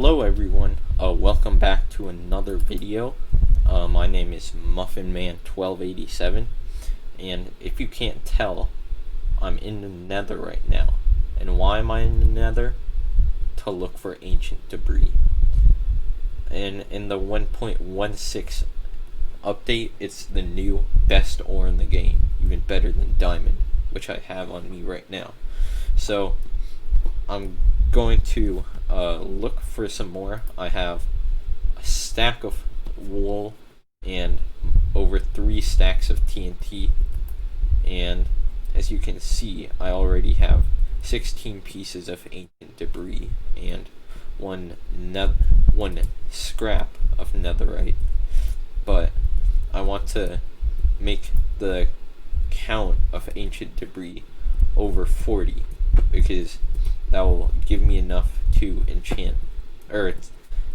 Hello everyone, welcome back to another video. My name is MuffinMan1287, and if you can't tell, I'm in the nether right now. And why am I in the nether? To look for ancient debris. And in the 1.16 update, it's the new best ore in the game, even better than diamond, which I have on me right now. So, I'm going to look for some more. I have a stack of wool and over 3 stacks of TNT, and as you can see, I already have 16 pieces of ancient debris and one scrap of netherite. But I want to make the count of ancient debris over 40 because that will give me enough to enchant, or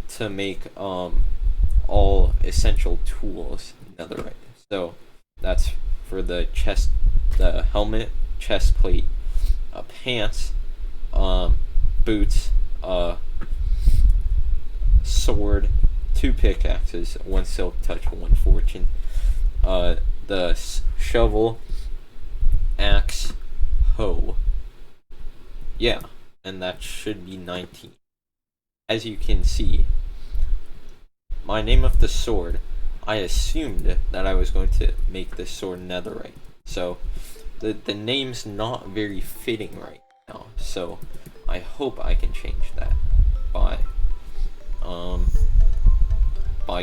to make all essential tools netherite. So that's for the chest, the helmet, chest plate, pants, boots, sword, 2 pickaxes, 1 silk touch, 1 fortune, the shovel, axe, hoe. Yeah, and that should be 19. As you can see, my name of the sword, I assumed that I was going to make this sword netherite. So the name's not very fitting right now. So I hope I can change that by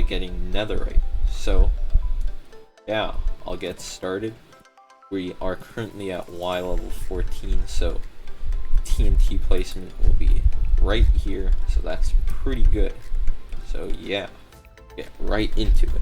getting netherite. So yeah, I'll get started. We are currently at Y level 14, so TNT placement will be right here, so that's pretty good. So yeah, get right into it.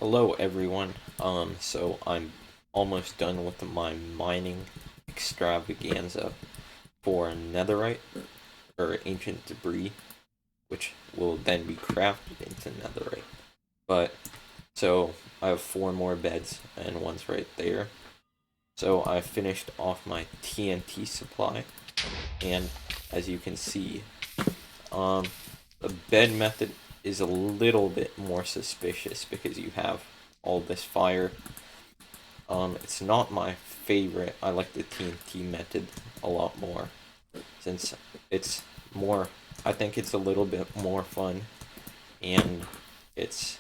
Hello everyone, so I'm almost done with my mining extravaganza for netherite, or ancient debris, which will then be crafted into netherite. But, so, I have 4 more beds, and one's right there. So I finished off my TNT supply, and as you can see, the bed method is a little bit more suspicious because you have all this fire. It's not my favorite. I like the TNT method a lot more, since it's more, I think it's a little bit more fun, and it's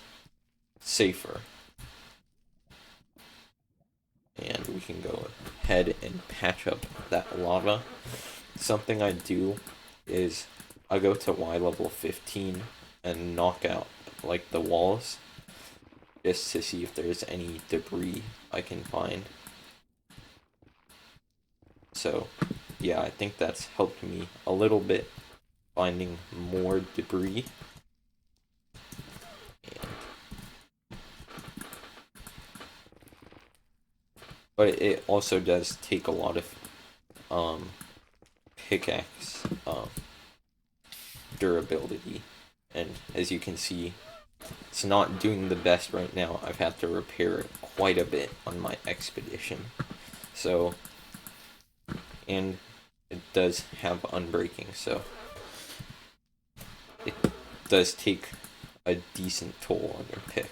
safer. And we can go ahead and patch up that lava. Something I do is I go to Y level 15 and knock out like the walls just to see if there's any debris I can find. So yeah, I think that's helped me a little bit finding more debris. But it also does take a lot of pickaxe durability, and as you can see, it's not doing the best right now. I've had to repair it quite a bit on my expedition. So, and it does have unbreaking, so it does take a decent toll on your pick.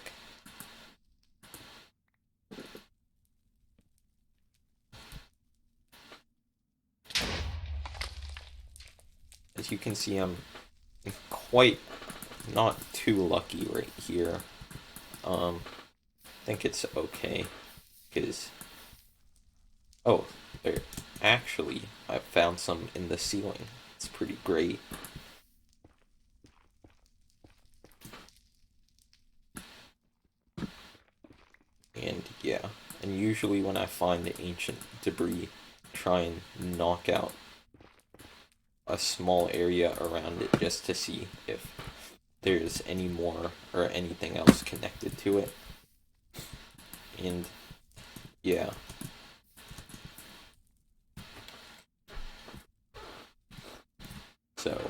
As you can see, I'm quite not too lucky right here. I think it's okay, because oh, there actually I found some in the ceiling. It's pretty great. And yeah, and usually when I find the ancient debris, try and knock out a small area around it just to see if there's any more or anything else connected to it. And yeah. So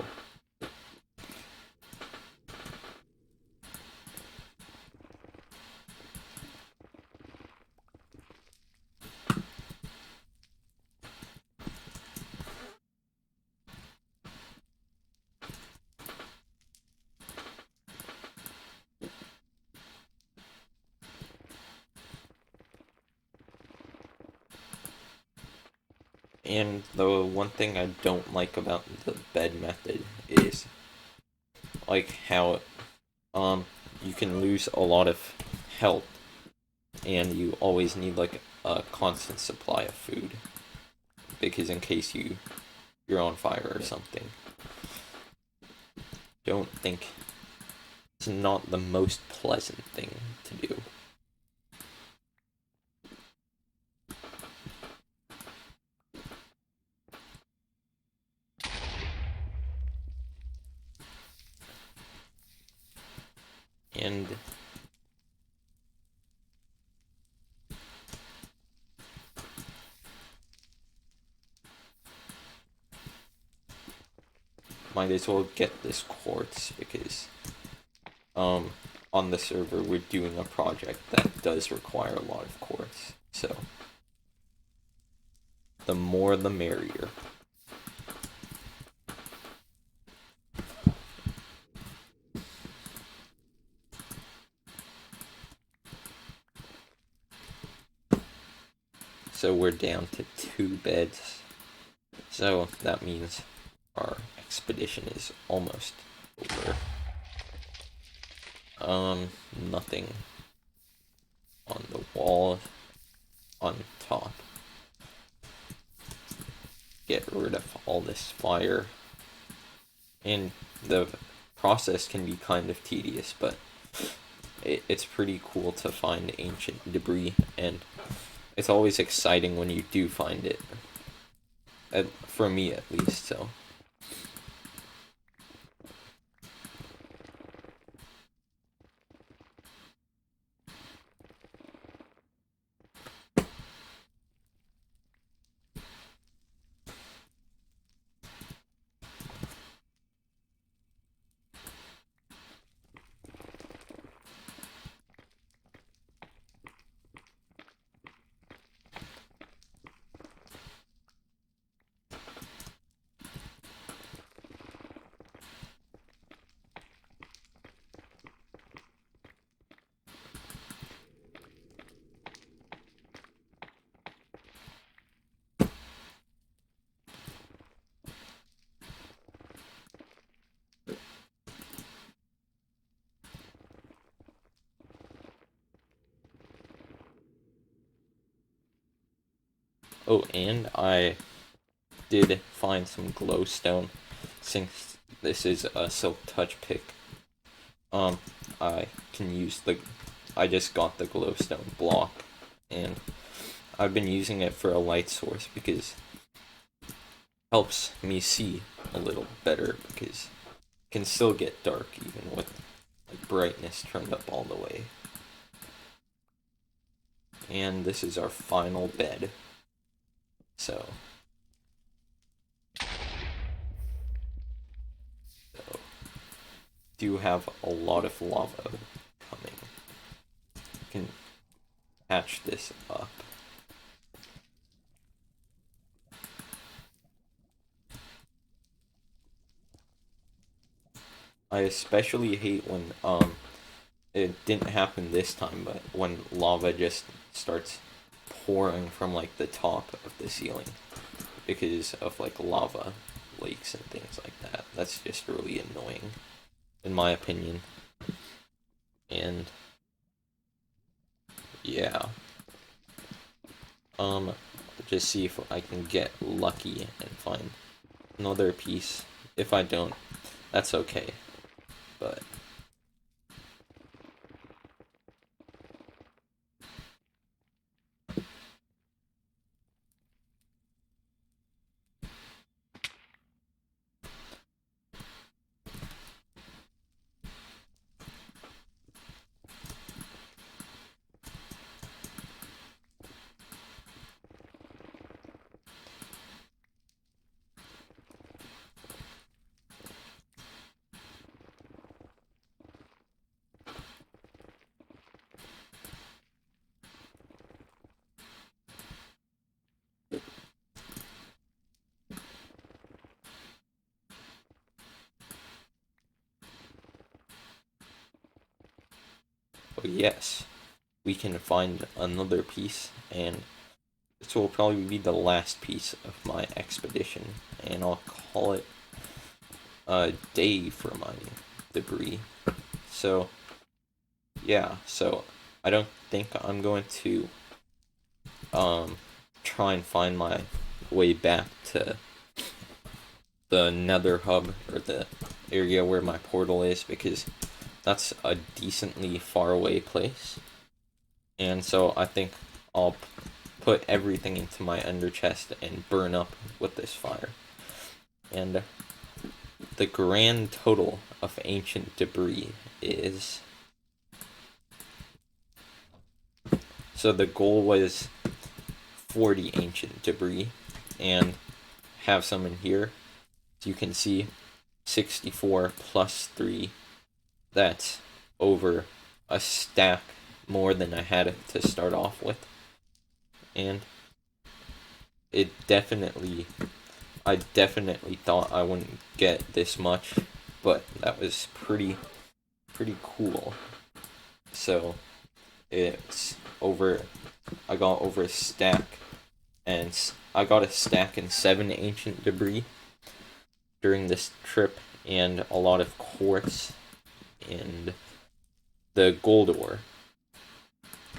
and the one thing I don't like about the bed method is like how you can lose a lot of health, and you always need like a constant supply of food, because in case you're on fire or something. Don't think it's not the most pleasant thing to do. And might as well get this quartz, because on the server we're doing a project that does require a lot of quartz, so the more the merrier. So we're down to 2 beds, so that means our expedition is almost over. Nothing on the wall on top. Get rid of all this fire. And the process can be kind of tedious, but it's pretty cool to find ancient debris, and it's always exciting when you do find it. For me at least, so. Oh, and I did find some glowstone, since this is a silk touch pick. I can use I just got the glowstone block, and I've been using it for a light source because it helps me see a little better, because it can still get dark even with brightness turned up all the way. And this is our final bed. So do have a lot of lava coming. You can patch this up. I especially hate when it didn't happen this time, but when lava just starts pouring from like the top of the ceiling because of like lava lakes and things like that. That's just really annoying, in my opinion. And yeah, just see if I can get lucky and find another piece. If I don't, that's okay. But oh yes, we can find another piece, and this will probably be the last piece of my expedition, and I'll call it a day for my debris. So yeah, so I don't think I'm going to try and find my way back to the nether hub, or the area where my portal is, because that's a decently far away place. And so I think I'll put everything into my ender chest and burn up with this fire. And the grand total of ancient debris is... So the goal was 40 ancient debris, and have some in here. As you can see, 64 plus 3, that's over a stack more than I had to start off with. And I definitely thought I wouldn't get this much, but that was pretty cool. So it's over, I got over a stack, and I got a stack and 7 ancient debris during this trip, and a lot of quartz and the gold ore.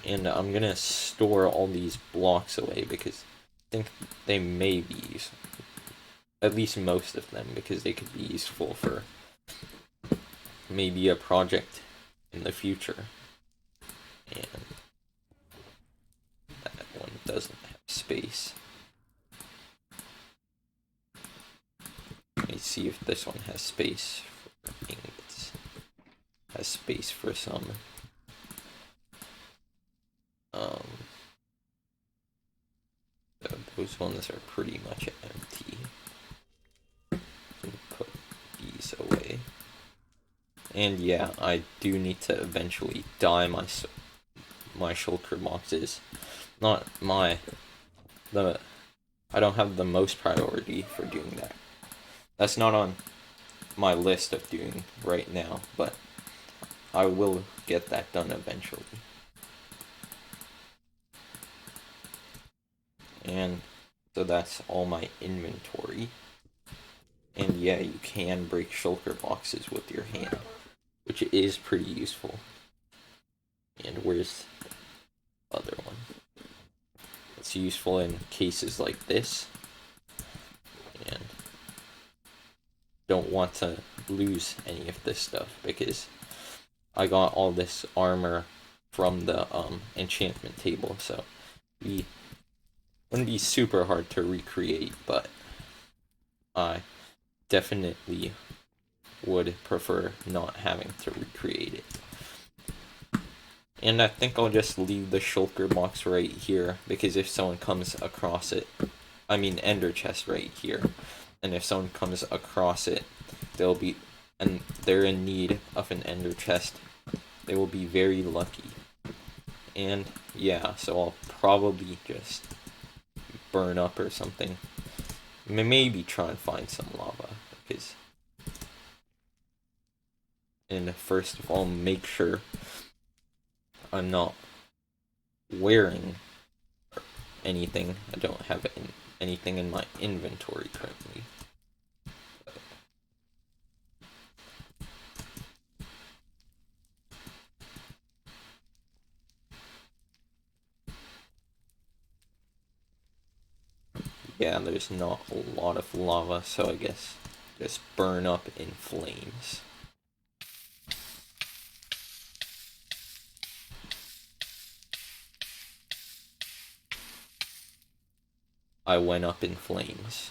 And I'm gonna store all these blocks away because I think they may be useful. At least most of them, because they could be useful for maybe a project in the future. And that one doesn't have space. Let me see if this one has space for ingots. Has space for some. Those ones are pretty much empty. Put these away. And yeah, I do need to eventually dye my shulker boxes. Not my... I don't have the most priority for doing that. That's not on my list of doing right now, but I will get that done eventually. And so that's all my inventory. And yeah, you can break shulker boxes with your hand, which is pretty useful. And where's the other one? Let's it's useful in cases like this, and don't want to lose any of this stuff because I got all this armor from the enchantment table, so it wouldn't be super hard to recreate, but I definitely would prefer not having to recreate it. And I think I'll just leave the shulker box right here, because if someone comes across it, I mean ender chest right here, and if someone comes across it, and they're in need of an ender chest, they will be very lucky. And yeah, so I'll probably just burn up or something. Maybe try and find some lava, because... And first of all, make sure I'm not wearing anything. I don't have anything in my inventory currently. Yeah, there's not a lot of lava, so I guess just burn up in flames. I went up in flames.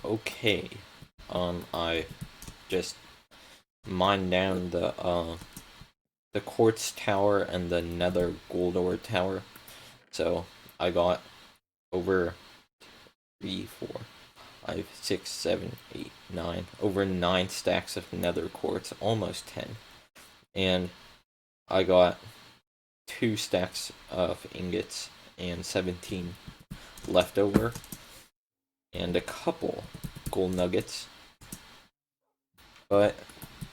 Okay. I just mined down the quartz tower and the nether gold ore tower. So I got over 3, 4, 5, 6, 7, 8, 9, over 9 stacks of nether quartz, almost 10. And I got 2 stacks of ingots and 17 left over, and a couple gold nuggets. But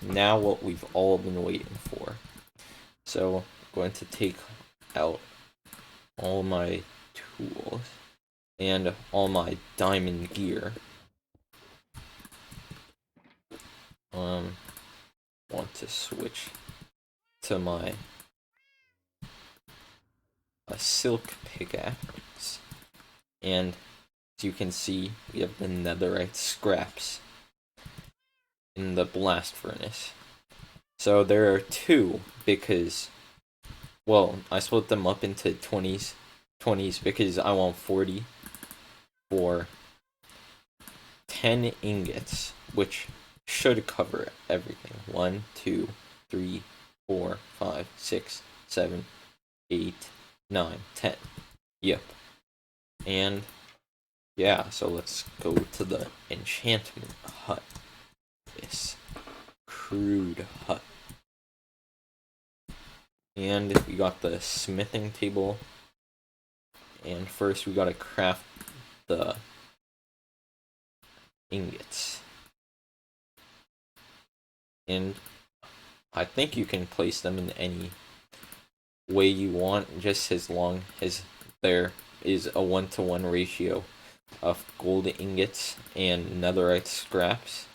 now what we've all been waiting for. So I'm going to take out all my tools and all my diamond gear. Want to switch to my silk pickaxe, and as you can see, we have the netherite scraps. in the blast furnace. So there are two because, well, I split them up into 20s because I want 40 for 10 ingots, which should cover everything. 1, 2, 3, 4, 5, 6, 7, 8, 9, 10. Yep. And yeah, so let's go to the enchantment hut. This crude hut. And we got the smithing table. And first we gotta craft the ingots. And I think you can place them in any way you want, just as long as there is a 1-to-1 ratio of gold ingots and netherite scraps.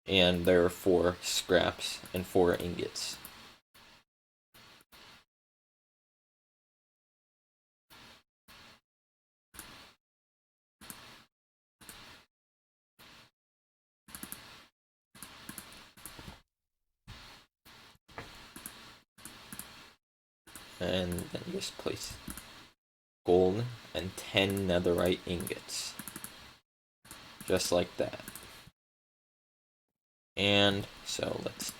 And there are 4 scraps and 4 ingots. And then just place gold and 10 netherite ingots. Just like that. And so let's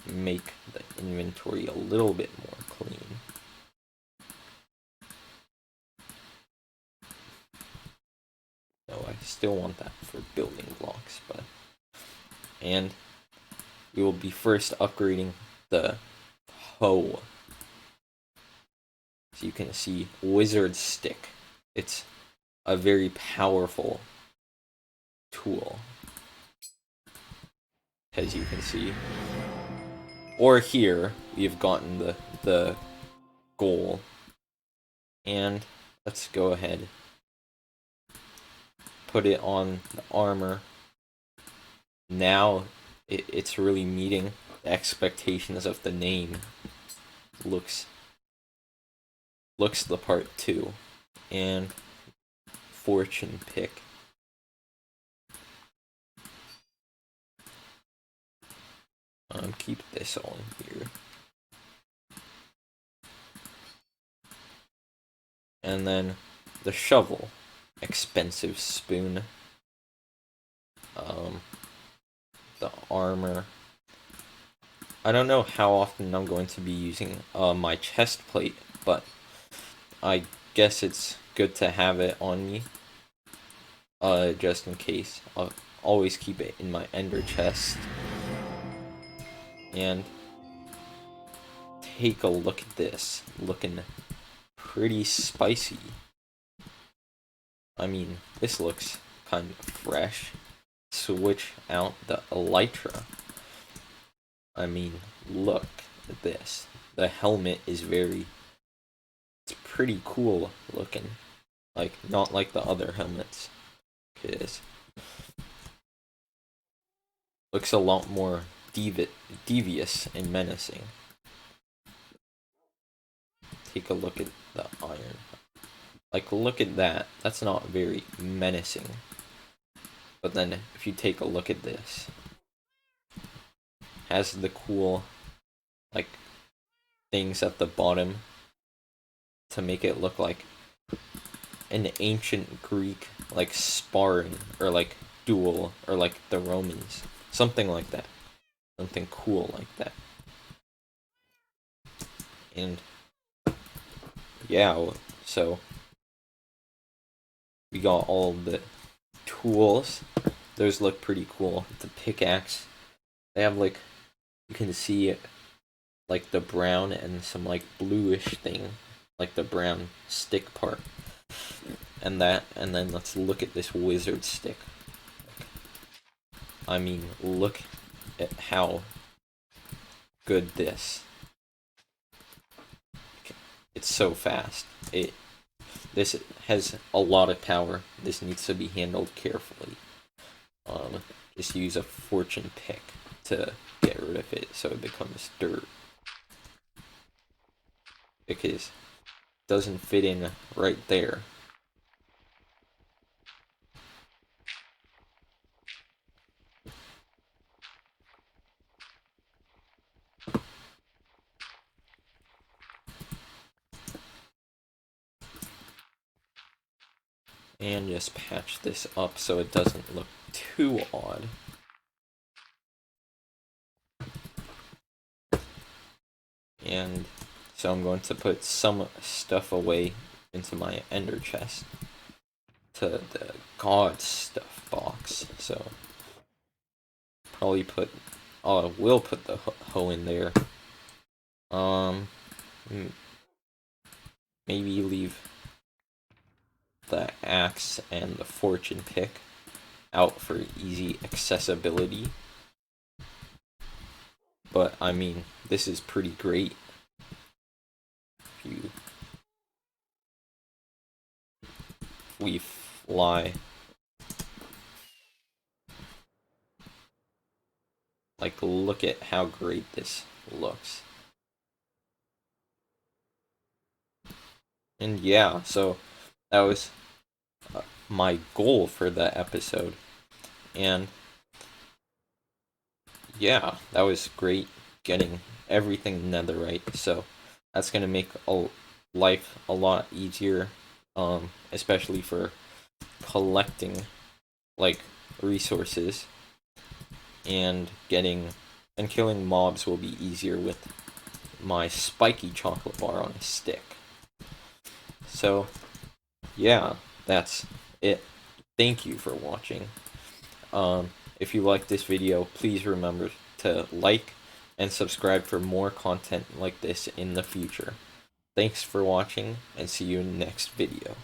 make the inventory a little bit more clean. No, I still want that for building blocks, but... And we will be first upgrading the hoe. So you can see wizard stick. It's a very powerful tool, as you can see. Or here, we've gotten the goal. And let's go ahead. Put it on the armor. Now it's really meeting the expectations of the name. Looks the part too. And fortune pick. Keep this on here. And then the shovel. Expensive spoon. The armor. I don't know how often I'm going to be using my chest plate, but I guess it's good to have it on me. Just in case. I'll always keep it in my ender chest. And take a look at this. Looking pretty spicy. I mean, this looks kind of fresh. Switch out the elytra. I mean, look at this. The helmet is it's pretty cool looking. Like, not like the other helmets. Cause looks a lot more devious and menacing. Take a look at the iron. Like, look at that. That's not very menacing. But then, if you take a look at this, has the cool, like, things at the bottom to make it look like an ancient Greek, like, sparring, or, like, duel, or, like, the Romans. Something like that. Something cool like that. And, yeah, so we got all the tools. Those look pretty cool. The pickaxe. They have, like, you can see it, like, the brown and some, like, bluish thing. Like, the brown stick part. And that, and then let's look at this wizard stick. I mean, look at how good this. It's so fast. This has a lot of power. This needs to be handled carefully. Just use a fortune pick to get rid of it so it becomes dirt. Because it doesn't fit in right there. And just patch this up so it doesn't look too odd. And so I'm going to put some stuff away into my ender chest to the god stuff box. So probably will put the hoe in there. Maybe leave the axe and the fortune pick out for easy accessibility. But I mean, this is pretty great. We fly. Like, look at how great this looks. And yeah, so that was my goal for the episode. And yeah, that was great getting everything netherite. So that's going to make life a lot easier, especially for collecting like resources, and killing mobs will be easier with my spiky chocolate bar on a stick. So yeah, that's it. Thank you for watching. If you like this video, please remember to like and subscribe for more content like this in the future. Thanks for watching, and see you in the next video.